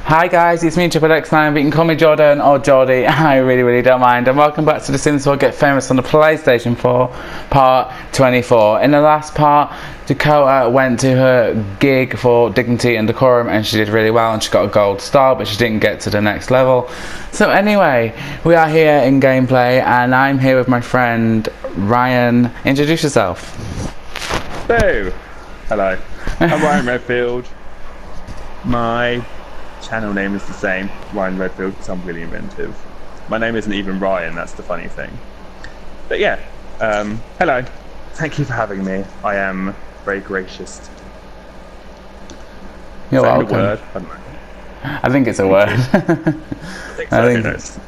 Hi guys, it's me X9, but you can call me Jordan or Jordie, I really don't mind, and welcome back to The Sims 4 Get Famous on the PlayStation 4, part 24. In the last part, Dakota went to her gig for Dignity and Decorum and she did really well and she got a gold star, but she didn't get to the next level. So anyway, we are here in gameplay and I'm here with my friend Ryan. Introduce yourself. Boo! Hello, I'm Ryan Redfield. My channel name is the same, Ryan Redfield, because I'm really inventive. My name isn't even Ryan, that's the funny thing. But yeah, hello. Thank you for having me. I am very gracious. You're welcome. A word? I don't know. I think it's a word. I think so.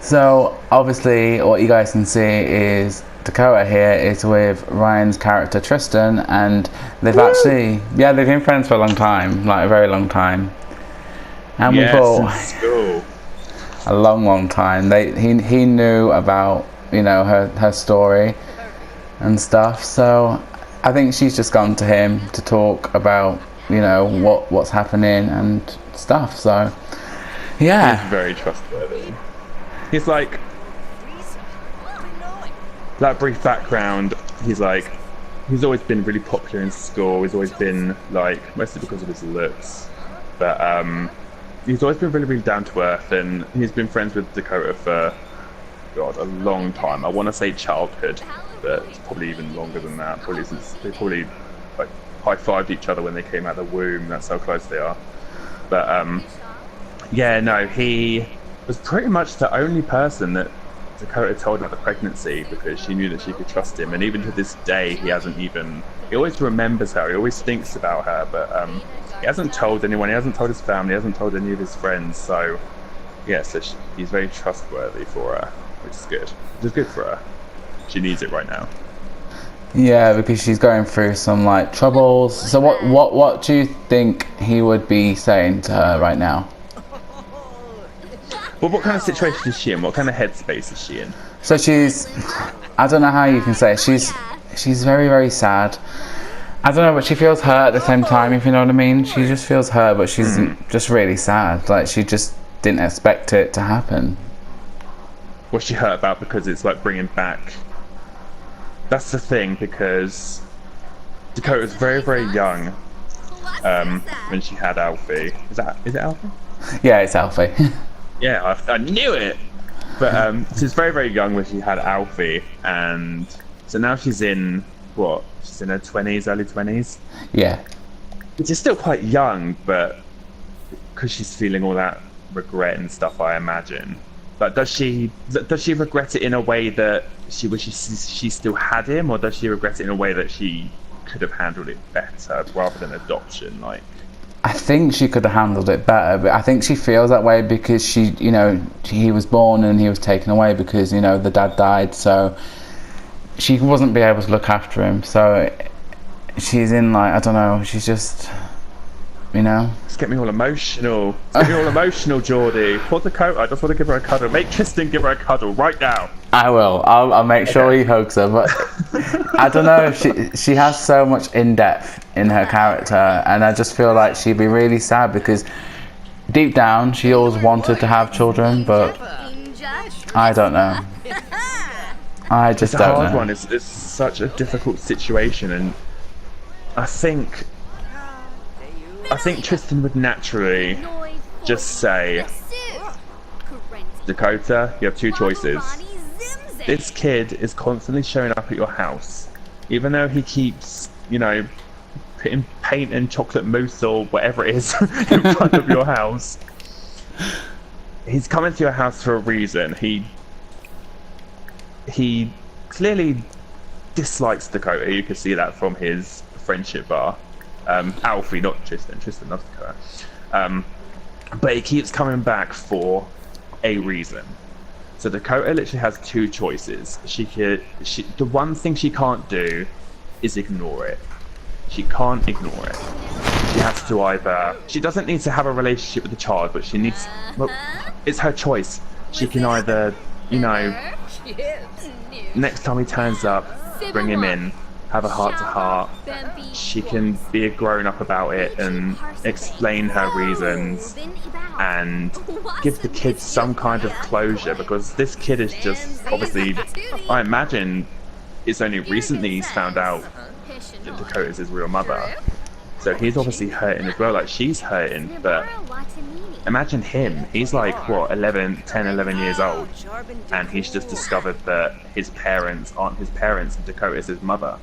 So obviously what you guys can see is Dakota here is with Ryan's character Tristan, and they've actually, they've been friends for a long time, like a very long time. And we thought a long time. He knew about, you know, her story and stuff. So I think she's just gone to him to talk about, you know, what's happening and stuff. So yeah, he's very trustworthy. He's like brief background. He's always been really popular in school. He's always been like, mostly because of his looks, but he's always been really down to earth, and he's been friends with Dakota for, God, a long time. I want to say childhood, but it's probably even longer than that. Probably since they like high-fived each other when they came out of the womb. That's how close they are. But yeah, no, he was pretty much the only person that Dakota told about the pregnancy because she knew that she could trust him. And even to this day, he always remembers her. He always thinks about her, but he hasn't told anyone. He hasn't told his family. He hasn't told any of his friends. So yeah, so he's very trustworthy for her, which is good. Which is good for her. She needs it right now. Yeah, because she's going through some like troubles. So what do you think he would be saying to her right now? Well, what kind of situation is she in? What kind of headspace is she in? So she's, I don't know how you can say it. She's very sad. I don't know, but she feels hurt at the same time, if you know what I mean. She just feels hurt, but she's just really sad. Like, she just didn't expect it to happen. What's she hurt about? Because it's like bringing back... That's the thing, because Dakota was very young when she had Alfie. Is it Alfie? Yeah, it's Alfie. Yeah, I knew it! But she's very young when she had Alfie, and so now she's in, what? She's in her 20s, early 20s? Yeah. Which is still quite young, but because she's feeling all that regret and stuff, I imagine. But does she regret it in a way that she still had him, or does she regret it in a way that she could have handled it better rather than adoption? Like, I think she could have handled it better, but I think she feels that way because he was born and he was taken away because, you know, the dad died, so she wasn't be able to look after him. So she's in, like, I don't know, she's just, you know. Just get me all emotional. Get me all emotional, Jordie. Pour the coat. I just want to give her a cuddle. Make Tristan give her a cuddle right now. I will. I'll make sure he hugs her. But I don't know if she has so much in depth in her character, and I just feel like she'd be really sad because deep down she always wanted to have children, but I don't know. I just don't know. It's a hard one. It's such a difficult situation, and I think Tristan would naturally just say, Dakota, you have two choices. This kid is constantly showing up at your house, even though he keeps, you know, putting paint and chocolate mousse or whatever it is in front of your house. He's coming to your house for a reason. He clearly dislikes Dakota. You can see that from his friendship bar. Alfie, not Tristan. Tristan loves Dakota. But he keeps coming back for a reason. So Dakota literally has two choices. The one thing she can't do is ignore it. She can't ignore it. She has to either... She doesn't need to have a relationship with the child, but she needs... Well, it's her choice. She can either, you know, Next time he turns up, bring him in, have a heart-to-heart. She can be a grown-up about it and explain her reasons and give the kid some kind of closure, because this kid is just, obviously, I imagine it's only recently he's found out that Dakota's his real mother. So he's obviously hurting as well, like she's hurting, but imagine him, he's like, what, 10, 11 years old, and he's just discovered that his parents aren't his parents and Dakota's his mother.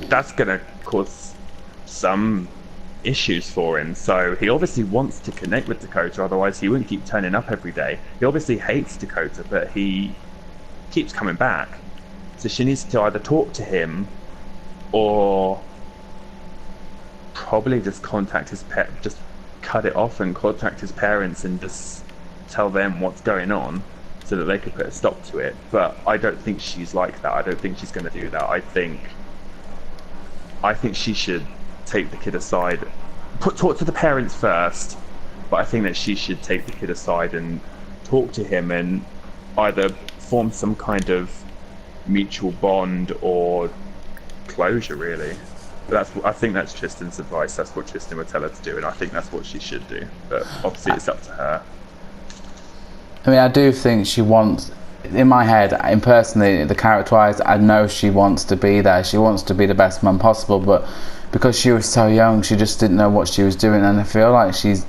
That's gonna cause some issues for him, so he obviously wants to connect with Dakota, otherwise he wouldn't keep turning up every day. He obviously hates Dakota, but he keeps coming back. So she needs to either talk to him or probably just contact his just cut it off and contact his parents and just tell them what's going on so that they could put a stop to it. But I don't think she's like that. I don't think she's going to do that. I think she should take the kid aside, talk to the parents first, but I think that she should take the kid aside and talk to him and either form some kind of mutual bond or closure, really. I think that's Tristan's advice. That's what Tristan would tell her to do, and I think that's what she should do. But obviously, it's up to her. I mean, I do think she wants, in my head, and personally, the character-wise, I know she wants to be there. She wants to be the best mum possible, but because she was so young, she just didn't know what she was doing, and I feel like she's,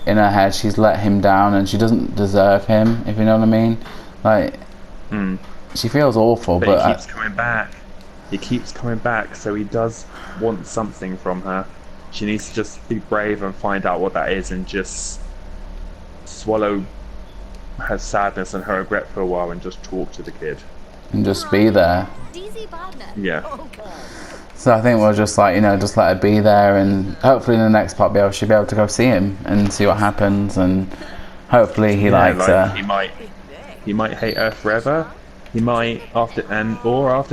in her head, she's let him down, and she doesn't deserve him, if you know what I mean. Like, she feels awful, but he keeps coming back. He keeps coming back, so he does want something from her. She needs to just be brave and find out what that is and just swallow her sadness and her regret for a while and just talk to the kid. And just be there. Yeah. So I think we'll just, like, you know, just let her be there, and hopefully in the next part she'll be able to go see him and see what happens, and hopefully he likes her. He might hate her forever. He might, after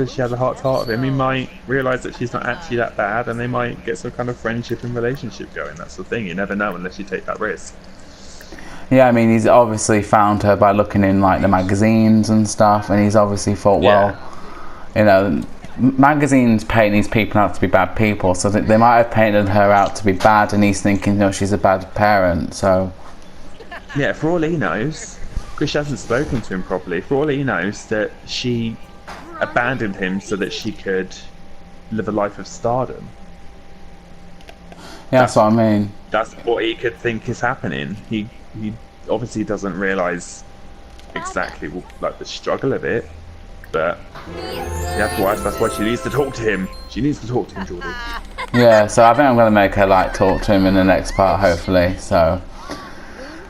she has a heart-to-heart with him, he might realise that she's not actually that bad, and they might get some kind of friendship and relationship going. That's the thing, you never know unless you take that risk. Yeah, I mean, he's obviously found her by looking in, like, the magazines and stuff, and he's obviously thought, well, you know, magazines paint these people out to be bad people, so they might have painted her out to be bad, and he's thinking, no, she's a bad parent, so... Yeah, for all he knows... Chris hasn't spoken to him properly. For all he knows, that she abandoned him so that she could live a life of stardom. Yeah, that's what I mean. That's what he could think is happening. He obviously doesn't realise exactly like the struggle of it, but that's why she needs to talk to him. She needs to talk to him, Jordie. Yeah, so I think I'm going to make her, like, talk to him in the next part, hopefully. So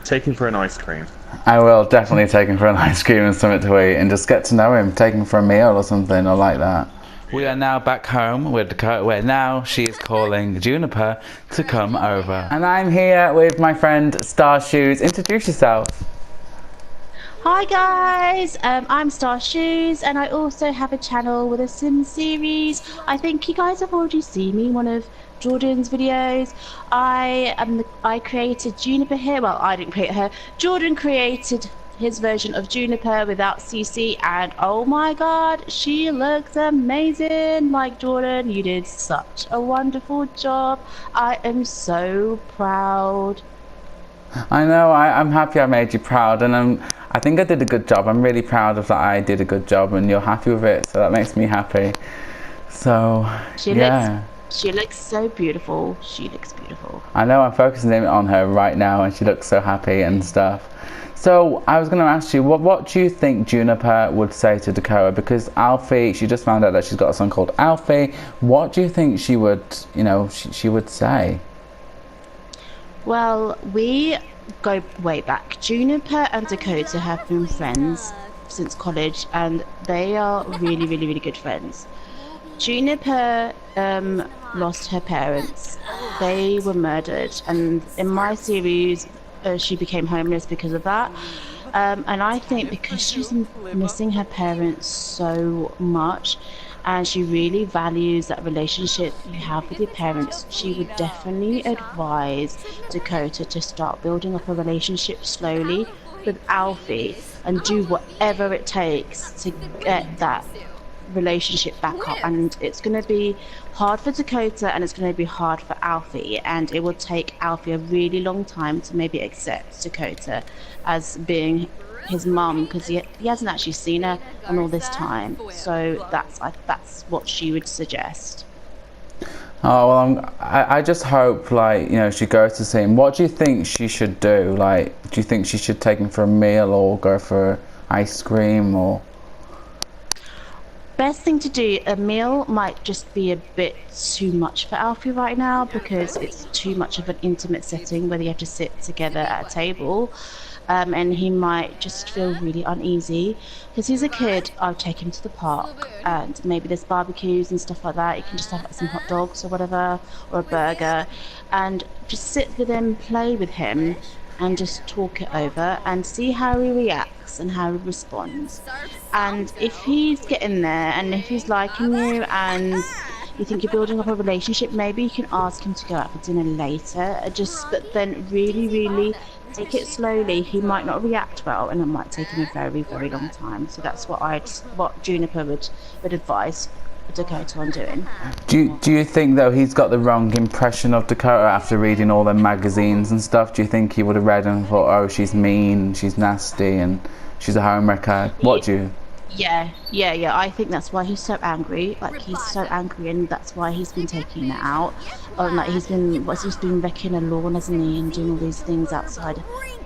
take him for an ice cream. I will definitely take him for an ice cream and something to eat, and just get to know him. Take him for a meal or something, or like that. We are now back home with Dakota, where now she is calling Juniper to come over. And I'm here with my friend Star Shoes. Introduce yourself. Hi guys, I'm Star Shoes, and I also have a channel with a sim series. I think you guys have already seen me in one of Jordan's videos. I created Juniper here. Well, I didn't create her. Jordan created his version of Juniper without CC, and oh my god, she looks amazing. Like, Jordan, you did such a wonderful job. I am so proud. I know, I'm happy I made you proud, and I think I did a good job. I'm really proud of that. I did a good job, and you're happy with it, so that makes me happy. So, She looks so beautiful. She looks beautiful. I know, I'm focusing on her right now, and she looks so happy and stuff. So I was going to ask you, what do you think Juniper would say to Dakota? Because Alfie, she just found out that she's got a son called Alfie. What do you think she would, you know, she would say? Well, we go way back. Juniper and Dakota have been friends since college, and they are really, really, really good friends. Juniper lost her parents. They were murdered, and in my series she became homeless because of that, and I think because she's missing her parents so much, and she really values that relationship you have with your parents, she would definitely advise Dakota to start building up a relationship slowly with Alfie and do whatever it takes to get that relationship back up. And it's going to be hard for Dakota, and it's going to be hard for Alfie, and it will take Alfie a really long time to maybe accept Dakota as being his mum, because he hasn't actually seen her in all this time. So that's what she would suggest. Oh well, I just hope, like, you know, she goes to see him. What do you think she should do? Like, do you think she should take him for a meal or go for ice cream? Or best thing to do, a meal might just be a bit too much for Alfie right now, because it's too much of an intimate setting where they have to sit together at a table. And he might just feel really uneasy, because he's a kid. I'll take him to the park, and maybe there's barbecues and stuff like that. You can just have like some hot dogs or whatever, or a burger, and just sit with him, play with him, and just talk it over and see how he reacts and how he responds. And if he's getting there, and if he's liking you, and you think you're building up a relationship, maybe you can ask him to go out for dinner later. But then really take it slowly. He might not react well, and it might take him a very long time. So that's what Juniper would advise Dakota on doing. do you think, though, he's got the wrong impression of Dakota after reading all the magazines and stuff? Do you think he would have read and thought, oh, she's mean, she's nasty, and she's a homewrecker? What do you? Yeah. I think that's why he's so angry. Like, he's so angry, and that's why he's been taking it out. Like, he's been wrecking a lawn, hasn't he, and doing all these things outside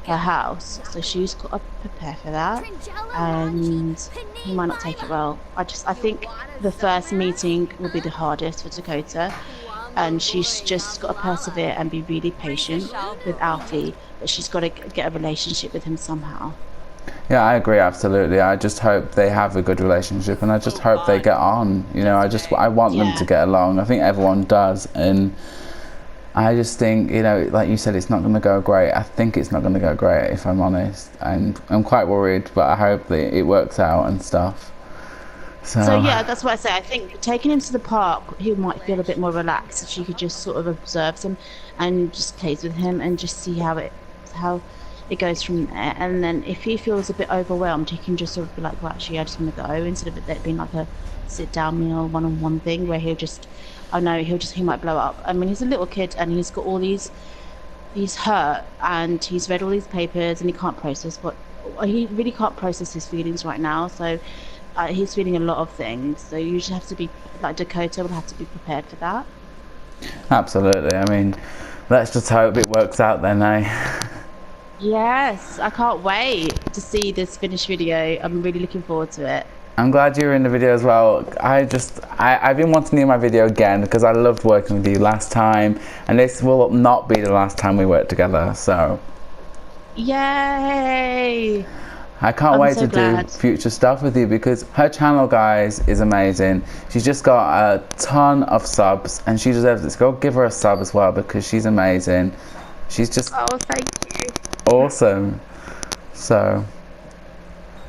her house. So she's got to prepare for that, and he might not take it well. I think the first meeting will be the hardest for Dakota, and she's just got to persevere and be really patient with Alfie. But she's got to get a relationship with him somehow. Yeah, I agree, absolutely. I just hope they have a good relationship, and I just hope they get on. You know, I want them to get along. I think everyone does, and I just think, you know, like you said, it's not going to go great. I think it's not going to go great, if I'm honest, and I'm quite worried, but I hope that it works out and stuff. So yeah, that's what I say. I think taking him to the park, he might feel a bit more relaxed if she could just sort of observe him and just plays with him and just see how it goes from there. And then if he feels a bit overwhelmed, he can just sort of be like, well, actually, I just want to go, instead of it being like a sit-down meal, one-on-one thing where he might blow up. I mean, he's a little kid, and he's got all he's hurt, and he's read all these papers, and he really can't process his feelings right now. So he's feeling a lot of things. So you just have to be, like, Dakota will have to be prepared for that. Absolutely. I mean, let's just hope it works out then, eh? Yes, I can't wait to see this finished video. I'm really looking forward to it. I'm glad you were in the video as well. I've been wanting to do my video again because I loved working with you last time, and this will not be the last time we work together, so yay! I can't wait to do future stuff with you, because her channel, guys, is amazing. She's just got a ton of subs, and she deserves it. So go give her a sub as well, because she's amazing. She's just thank you. Awesome. So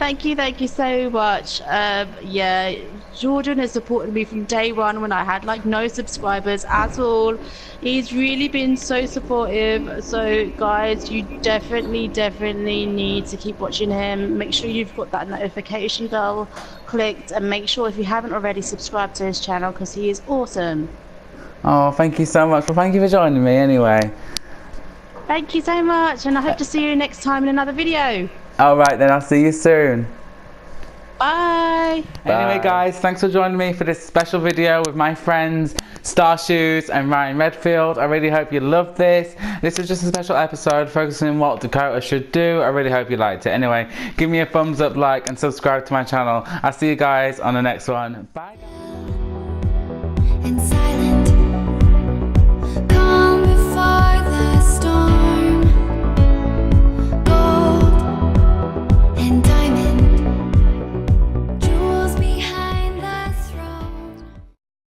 thank you so much. Yeah, Jordan has supported me from day one when I had like no subscribers at all. He's really been so supportive. So guys, you definitely need to keep watching him. Make sure you've got that notification bell clicked, and make sure, if you haven't already, subscribe to his channel, because he is awesome. Oh, thank you so much. Well, thank you for joining me anyway. Thank you so much, and I hope to see you next time in another video. Alright then, I'll see you soon. Bye. Anyway guys, thanks for joining me for this special video with my friends Star Shoes and Ryan Redfield. I really hope you loved this. This was just a special episode focusing on what Dakota should do. I really hope you liked it. Anyway, give me a thumbs up, like, and subscribe to my channel. I'll see you guys on the next one. Bye guys.